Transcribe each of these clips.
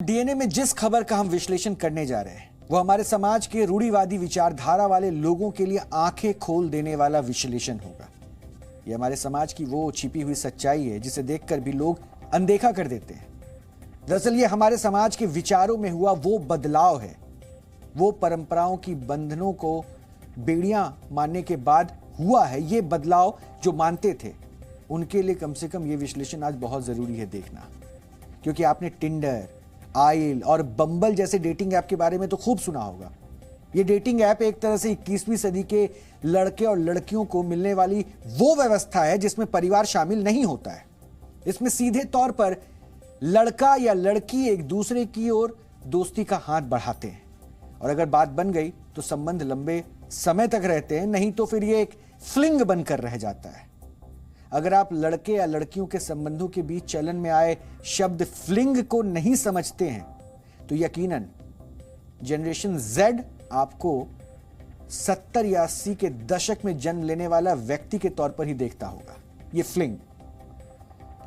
DNA में जिस खबर का हम विश्लेषण करने जा रहे हैं वो हमारे समाज के रूढ़िवादी विचारधारा वाले लोगों के लिए आंखें खोल देने वाला विश्लेषण होगा। यह हमारे समाज की वो छिपी हुई सच्चाई है जिसे देखकर भी लोग अनदेखा कर देते हैं। दरअसल ये हमारे समाज के विचारों में हुआ वो बदलाव है, वो परंपराओं की बंधनों को बेड़ियां मानने के बाद हुआ है। ये बदलाव जो मानते थे उनके लिए कम से कम ये विश्लेषण आज बहुत जरूरी है देखना, क्योंकि आपने टिंडर, आइल और बम्बल जैसे डेटिंग ऐप के बारे में तो खूब सुना होगा। ये डेटिंग ऐप एक तरह से 21वीं सदी के लड़के और लड़कियों को मिलने वाली वो व्यवस्था है जिसमें परिवार शामिल नहीं होता है। इसमें सीधे तौर पर लड़का या लड़की एक दूसरे की ओर दोस्ती का हाथ बढ़ाते हैं और अगर बात बन गई तो संबंध लंबे समय तक रहते हैं, नहीं तो फिर ये एक फ्लिंग बनकर रह जाता है। अगर आप लड़के या लड़कियों के संबंधों के बीच चलन में आए शब्द फ्लिंग को नहीं समझते हैं तो यकीनन जनरेशन जेड आपको 70 या 80 के दशक में जन्म लेने वाला व्यक्ति के तौर पर ही देखता होगा। ये फ्लिंग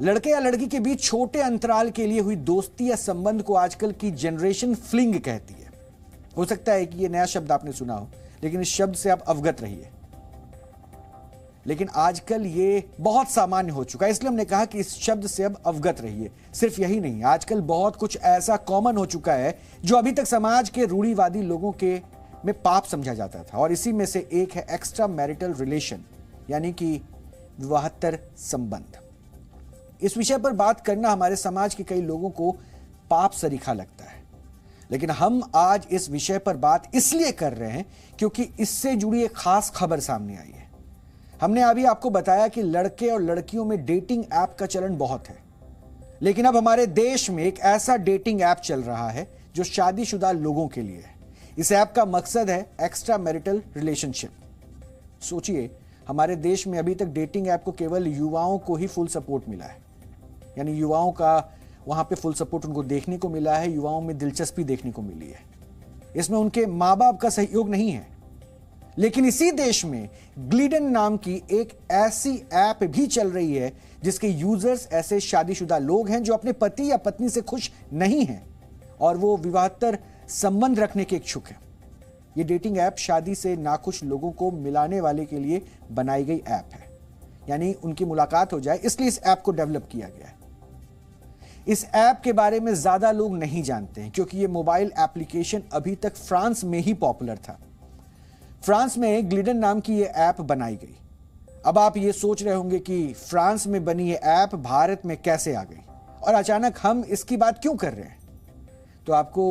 लड़के या लड़की के बीच छोटे अंतराल के लिए हुई दोस्ती या संबंध को आजकल की जनरेशन फ्लिंग कहती है। हो सकता है कि यह नया शब्द आपने सुना हो, लेकिन इस शब्द से आप अवगत रहिए। लेकिन आजकल ये बहुत सामान्य हो चुका है, इसलिए हमने कहा कि इस शब्द से अब अवगत रहिए। सिर्फ यही नहीं, आजकल बहुत कुछ ऐसा कॉमन हो चुका है जो अभी तक समाज के रूढ़िवादी लोगों के में पाप समझा जाता था, और इसी में से एक है एक्स्ट्रा मैरिटल रिलेशन, यानी कि विवाहेतर संबंध। इस विषय पर बात करना हमारे समाज के कई लोगों को पाप सरीखा लगता है, लेकिन हम आज इस विषय पर बात इसलिए कर रहे हैं क्योंकि इससे जुड़ी एक खास खबर सामने आई है। हमने अभी आपको बताया कि लड़के और लड़कियों में डेटिंग ऐप का चलन बहुत है, लेकिन अब हमारे देश में एक ऐसा डेटिंग ऐप चल रहा है जो शादीशुदा लोगों के लिए है। इस ऐप का मकसद है एक्स्ट्रा मैरिटल रिलेशनशिप। सोचिए, हमारे देश में अभी तक डेटिंग ऐप को केवल युवाओं को ही फुल सपोर्ट मिला है, यानी युवाओं का वहां पे फुल सपोर्ट उनको देखने को मिला है, युवाओं में दिलचस्पी देखने को मिली है। इसमें उनके माँ बाप का सहयोग नहीं है। लेकिन इसी देश में ग्लिडन नाम की एक ऐसी ऐप भी चल रही है जिसके यूजर्स ऐसे शादीशुदा लोग हैं जो अपने पति या पत्नी से खुश नहीं हैं और वो विवाहेतर संबंध रखने के इच्छुक हैं। ये डेटिंग ऐप शादी से नाखुश लोगों को मिलाने वाले के लिए बनाई गई ऐप है, यानी उनकी मुलाकात हो जाए, इसलिए इस ऐप को डेवलप किया गया है। इस ऐप के बारे में ज्यादा लोग नहीं जानते हैं क्योंकि ये मोबाइल एप्लीकेशन अभी तक फ्रांस में ही पॉपुलर था। फ्रांस में ग्लिडन नाम की ये ऐप बनाई गई। अब आप ये सोच रहे होंगे कि फ्रांस में बनी ये ऐप भारत में कैसे आ गई और अचानक हम इसकी बात क्यों कर रहे हैं। तो आपको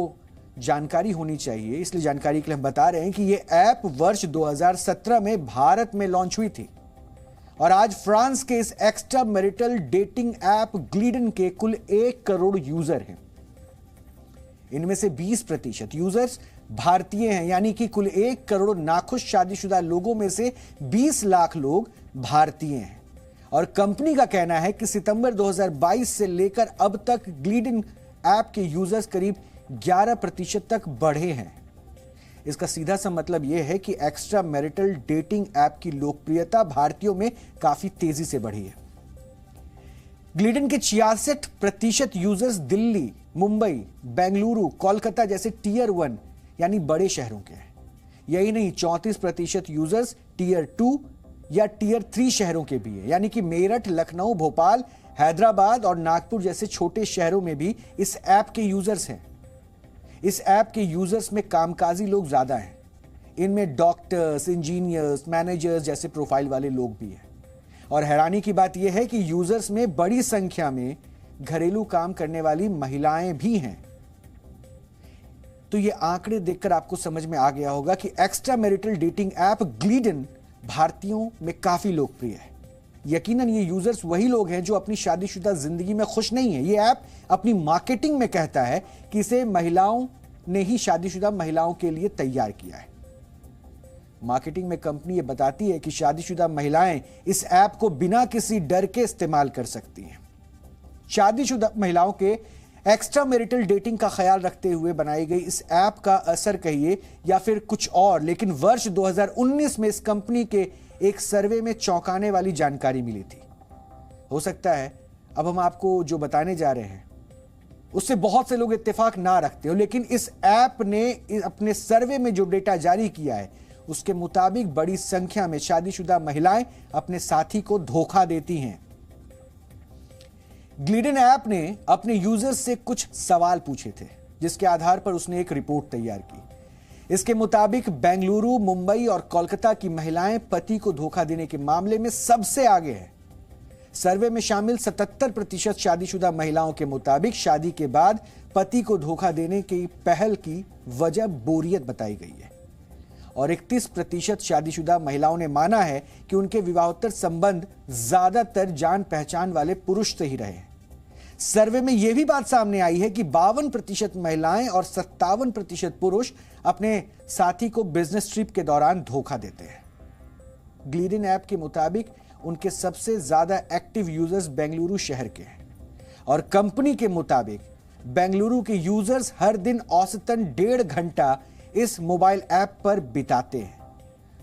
जानकारी होनी चाहिए, इसलिए जानकारी के लिए हम बता रहे हैं कि ये ऐप वर्ष 2017 में भारत में लॉन्च हुई थी और आज फ्रांस के इस extra marital dating app Gliddon के कुल 1 करोड़ यूजर हैं। इनमें से 20% यूजर्स भारतीय हैं, यानी कि कुल 1 करोड़ नाखुश शादीशुदा लोगों में से 20 लाख लोग भारतीय हैं। और कंपनी का कहना है कि सितंबर 2022 से लेकर अब तक ग्लिडन ऐप के यूजर्स करीब 11% तक बढ़े हैं। इसका सीधा सा मतलब यह है कि एक्स्ट्रा मैरिटल डेटिंग ऐप की लोकप्रियता भारतीयों में काफी तेजी से बढ़ी है। ग्लिडन के 66% यूजर्स दिल्ली, मुंबई, बेंगलुरु, कोलकाता जैसे टियर 1 यानी बड़े शहरों के हैं। यही नहीं, 34% यूजर्स टियर 2 या टियर 3 शहरों के भी है, यानी कि मेरठ, लखनऊ, भोपाल, हैदराबाद और नागपुर जैसे छोटे शहरों में भी इस ऐप के यूजर्स हैं। इस ऐप के यूजर्स में कामकाजी लोग ज्यादा हैं। इनमें डॉक्टर्स, इंजीनियर्स, मैनेजर्स जैसे प्रोफाइल वाले लोग भी हैं। और हैरानी की बात यह है कि यूजर्स में बड़ी संख्या में घरेलू काम करने वाली महिलाएं भी हैं। तो ये आंकड़े देखकर आपको समझ में आ गया होगा कि extra marital dating app Gliddon भारतीयों में काफी लोकप्रिय है। यकीनन ये यूजर्स वही लोग हैं जो अपनी शादीशुदा जिंदगी में खुश नहीं है। ये ऐप अपनी मार्केटिंग में कहता है कि इसे महिलाओं ने ही शादीशुदा महिलाओं के लिए तैयार किया है। मार्केटिंग में कंपनी ये बताती है कि शादीशुदा महिलाएं इस ऐप को बिना किसी डर के इस्तेमाल कर सकती हैं। शादीशुदा महिलाओं के एक्स्ट्रा मैरिटल डेटिंग का ख्याल रखते हुए बनाई गई इस ऐप का असर कहिए या फिर कुछ और, लेकिन वर्ष 2019 में इस कंपनी के एक सर्वे में चौंकाने वाली जानकारी मिली थी। हो सकता है अब हम आपको जो बताने जा रहे हैं उससे बहुत से लोग इत्तेफाक ना रखते हो, लेकिन इस ऐप ने अपने सर्वे में जो डेटा जारी किया है उसके मुताबिक बड़ी संख्या में शादीशुदा महिलाएं अपने साथी को धोखा देती हैं। ग्लिडन ऐप ने अपने यूजर्स से कुछ सवाल पूछे थे, जिसके आधार पर उसने एक रिपोर्ट तैयार की। इसके मुताबिक बेंगलुरु, मुंबई और कोलकाता की महिलाएं पति को धोखा देने के मामले में सबसे आगे हैं। सर्वे में शामिल 77% शादीशुदा महिलाओं के मुताबिक शादी के बाद पति को धोखा देने की पहल की वजह बोरियत बताई गई है और 31% शादीशुदा महिलाओं ने माना है कि उनके विवाहोत्तर संबंध ज्यादातर जान पहचान वाले पुरुष से ही रहे हैं। सर्वे में यह भी बात सामने आई है कि 52% महिलाएं और 57% पुरुष अपने साथी को बिजनेस ट्रिप के दौरान धोखा देते हैं। ग्लिडन ऐप के मुताबिक उनके सबसे ज्यादा एक्टिव यूजर्स बेंगलुरु शहर के हैं और कंपनी के मुताबिक बेंगलुरु के यूजर्स हर दिन औसतन 1.5 घंटा इस मोबाइल ऐप पर बिताते हैं।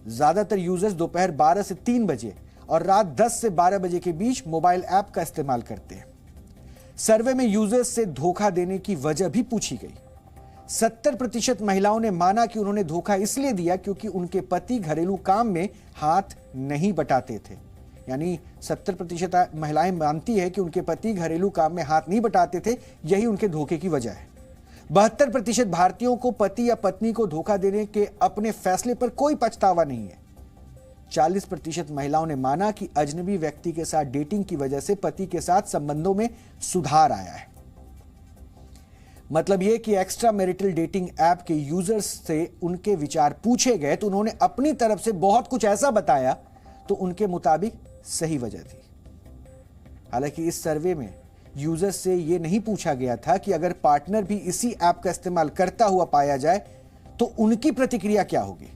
ज्यादातर यूजर्स दोपहर 12 से 3 बजे और रात 10 से 12 बजे के बीच मोबाइल ऐप का इस्तेमाल करते हैं। सर्वे में यूजर्स से धोखा देने की वजह भी पूछी गई। 70% महिलाओं ने माना कि उन्होंने धोखा इसलिए दिया क्योंकि उनके पति घरेलू काम में हाथ नहीं बटाते थे। यानी 70% महिलाएं मानती है कि उनके पति घरेलू काम में हाथ नहीं बटाते थे, यही उनके धोखे की वजह है। 72% भारतीयों को पति या पत्नी को धोखा देने के अपने फैसले पर कोई पछतावा नहीं है। 40% महिलाओं ने माना कि अजनबी व्यक्ति के साथ डेटिंग की वजह से पति के साथ संबंधों में सुधार आया है। मतलब यह कि एक्स्ट्रा मैरिटल डेटिंग ऐप के यूजर्स से उनके विचार पूछे गए तो उन्होंने अपनी तरफ से बहुत कुछ ऐसा बताया तो उनके मुताबिक सही वजह थी। हालांकि इस सर्वे में यूजर्स से यह नहीं पूछा गया था कि अगर पार्टनर भी इसी ऐप का इस्तेमाल करता हुआ पाया जाए तो उनकी प्रतिक्रिया क्या होगी।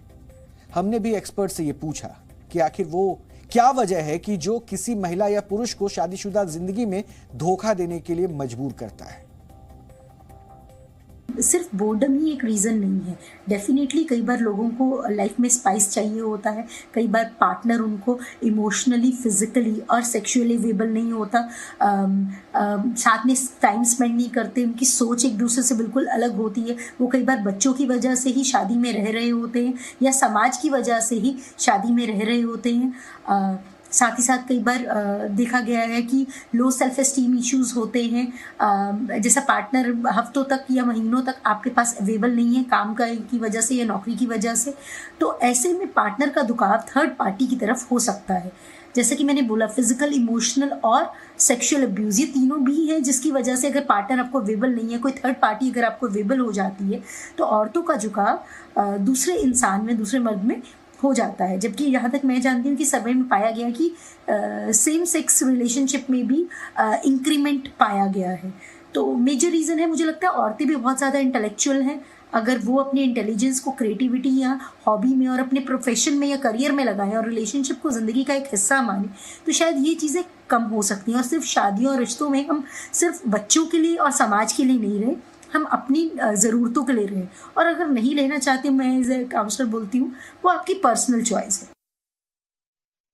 हमने भी एक्सपर्ट से यह पूछा कि आखिर वो क्या वजह है कि जो किसी महिला या पुरुष को शादीशुदा जिंदगी में धोखा देने के लिए मजबूर करता है। सिर्फ बोर्डम ही एक रीज़न नहीं है। डेफिनेटली कई बार लोगों को लाइफ में स्पाइस चाहिए होता है, कई बार पार्टनर उनको इमोशनली, फिजिकली और सेक्सुअली अवेलेबल नहीं होता, साथ में टाइम स्पेंड नहीं करते, उनकी सोच एक दूसरे से बिल्कुल अलग होती है। वो कई बार बच्चों की वजह से ही शादी में रह रहे होते हैं या समाज की वजह से ही शादी में रह रहे होते हैं। साथ ही साथ कई बार देखा गया है कि लो सेल्फ एस्टीम इश्यूज होते हैं, जैसा पार्टनर हफ्तों तक या महीनों तक आपके पास अवेलेबल नहीं है काम की वजह से या नौकरी की वजह से, तो ऐसे में पार्टनर का झुकाव थर्ड पार्टी की तरफ हो सकता है। जैसे कि मैंने बोला, फिजिकल, इमोशनल और सेक्सुअल अब्यूज़, ये तीनों भी है जिसकी वजह से अगर पार्टनर आपको अवेलेबल नहीं है, कोई थर्ड पार्टी अगर आपको अवेलेबल हो जाती है, तो औरतों का झुकाव दूसरे इंसान में, दूसरे मर्द में हो जाता है। जबकि यहाँ तक मैं जानती हूँ कि सर्वे में पाया गया कि सेम सेक्स रिलेशनशिप में भी इंक्रीमेंट पाया गया है। तो मेजर रीज़न है, मुझे लगता है औरतें भी बहुत ज़्यादा इंटेलेक्चुअल हैं। अगर वो अपने इंटेलिजेंस को क्रिएटिविटी या हॉबी में और अपने प्रोफेशन में या करियर में लगाएं और रिलेशनशिप को ज़िंदगी का एक हिस्सा माने, तो शायद ये चीज़ें कम हो सकती हैं। और सिर्फ शादियों और रिश्तों में हम सिर्फ बच्चों के लिए और समाज के लिए नहीं रहे, हम अपनी ज़रूरतों के लिए रहें। और अगर नहीं लेना चाहते, मैं एज ए काउंसलर बोलती हूँ, वो आपकी पर्सनल चॉइस है।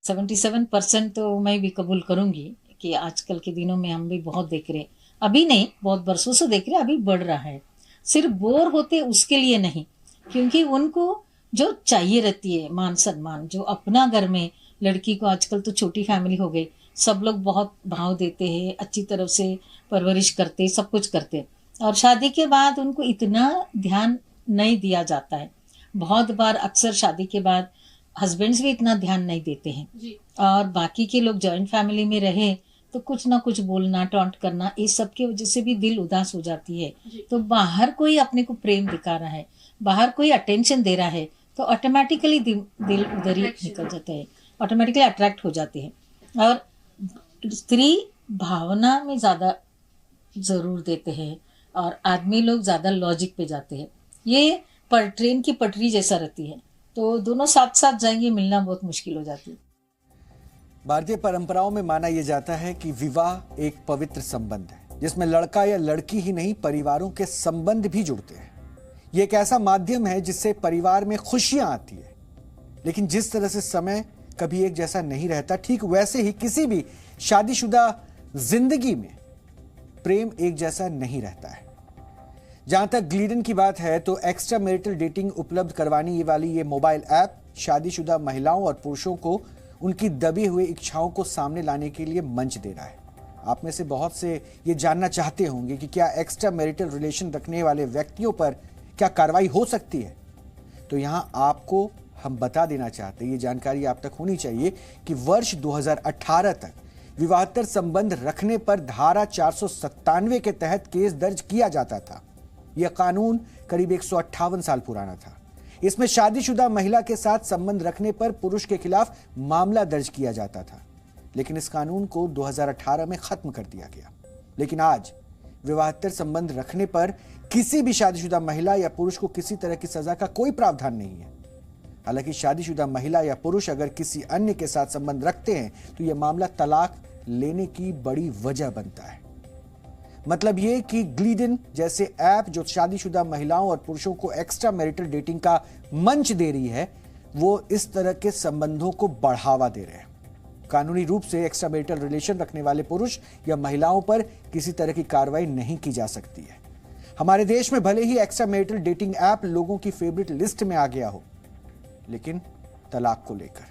77% तो मैं भी कबूल करूँगी कि आजकल के दिनों में हम भी बहुत देख रहे हैं, अभी नहीं बहुत बरसों से देख रहे हैं, अभी बढ़ रहा है। सिर्फ बोर होते उसके लिए नहीं, क्योंकि उनको जो चाहिए रहती है मान सम्मान, जो अपना घर में लड़की को, आजकल तो छोटी फैमिली हो गई, सब लोग बहुत भाव देते हैं, अच्छी तरफ से परवरिश करते, सब कुछ करते, और शादी के बाद उनको इतना ध्यान नहीं दिया जाता है। बहुत बार अक्सर शादी के बाद हस्बैंड्स भी इतना ध्यान नहीं देते हैं जी। और बाकी के लोग जॉइंट फैमिली में रहे तो कुछ ना कुछ बोलना, टॉन्ट करना, इस सब की वजह से भी दिल उदास हो जाती है। तो बाहर कोई अपने को प्रेम दिखा रहा है, बाहर कोई अटेंशन दे रहा है, तो ऑटोमेटिकली दिल उधर ही निकल जाता है, ऑटोमेटिकली अट्रैक्ट हो जाते हैं। और स्त्री भावना में ज़्यादा ज़रूर देते हैं और आदमी लोग ज़्यादा लॉजिक पे जाते हैं। ये ट्रेन की पटरी जैसा रहती है, तो दोनों साथ साथ जाएंगे, मिलना बहुत मुश्किल हो जाती है। भारतीय परंपराओं में माना यह जाता है कि विवाह एक पवित्र संबंध है जिसमें लड़का या लड़की ही नहीं, परिवारों के संबंध भी जुड़ते हैं। यह एक ऐसा माध्यम है जिससे परिवार में खुशियां आती है। लेकिन जिस तरह से समय कभी एक जैसा नहीं रहता, ठीक वैसे ही किसी भी शादीशुदा जिंदगी में प्रेम एक जैसा नहीं रहता है। जहां तक ग्लिडन की बात है तो एक्स्ट्रा मैरिटल डेटिंग उपलब्ध करवाने वाली ये मोबाइल ऐप शादीशुदा महिलाओं और पुरुषों को उनकी दबी हुई इच्छाओं को सामने लाने के लिए मंच दे रहा है। आप में से बहुत से ये जानना चाहते होंगे कि क्या एक्स्ट्रा मैरिटल रिलेशन रखने वाले व्यक्तियों पर क्या कार्रवाई हो सकती है। तो यहां आपको हम बता देना चाहते हैं, ये जानकारी आप तक होनी चाहिए कि वर्ष 2018 तक विवाहेतर संबंध रखने पर धारा 497 के तहत केस दर्ज किया जाता था। यह कानून करीब 158 साल पुराना था। इसमें शादीशुदा महिला के साथ संबंध रखने पर पुरुष के खिलाफ मामला दर्ज किया जाता था, लेकिन इस कानून को 2018 में खत्म कर दिया गया। लेकिन आज विवाहेतर संबंध रखने पर किसी भी शादीशुदा महिला या पुरुष को किसी तरह की सजा का कोई प्रावधान नहीं है। हालांकि शादीशुदा महिला या पुरुष अगर किसी अन्य के साथ संबंध रखते हैं तो यह मामला तलाक लेने की बड़ी वजह बनता है। मतलब यह कि ग्लिडन जैसे ऐप जो शादीशुदा महिलाओं और पुरुषों को एक्स्ट्रा मैरिटल डेटिंग का मंच दे रही है, वो इस तरह के संबंधों को बढ़ावा दे रहे हैं। कानूनी रूप से एक्स्ट्रा मैरिटल रिलेशन रखने वाले पुरुष या महिलाओं पर किसी तरह की कार्रवाई नहीं की जा सकती है। हमारे देश में भले ही एक्स्ट्रा मैरिटल डेटिंग ऐप लोगों की फेवरेट लिस्ट में आ गया हो, लेकिन तलाक को लेकर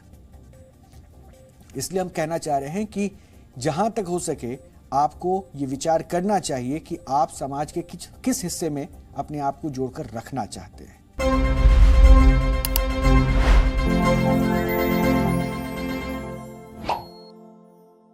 इसलिए हम कहना चाह रहे हैं कि जहां तक हो सके आपको ये विचार करना चाहिए कि आप समाज के किस हिस्से में अपने आप को जोड़कर रखना चाहते हैं।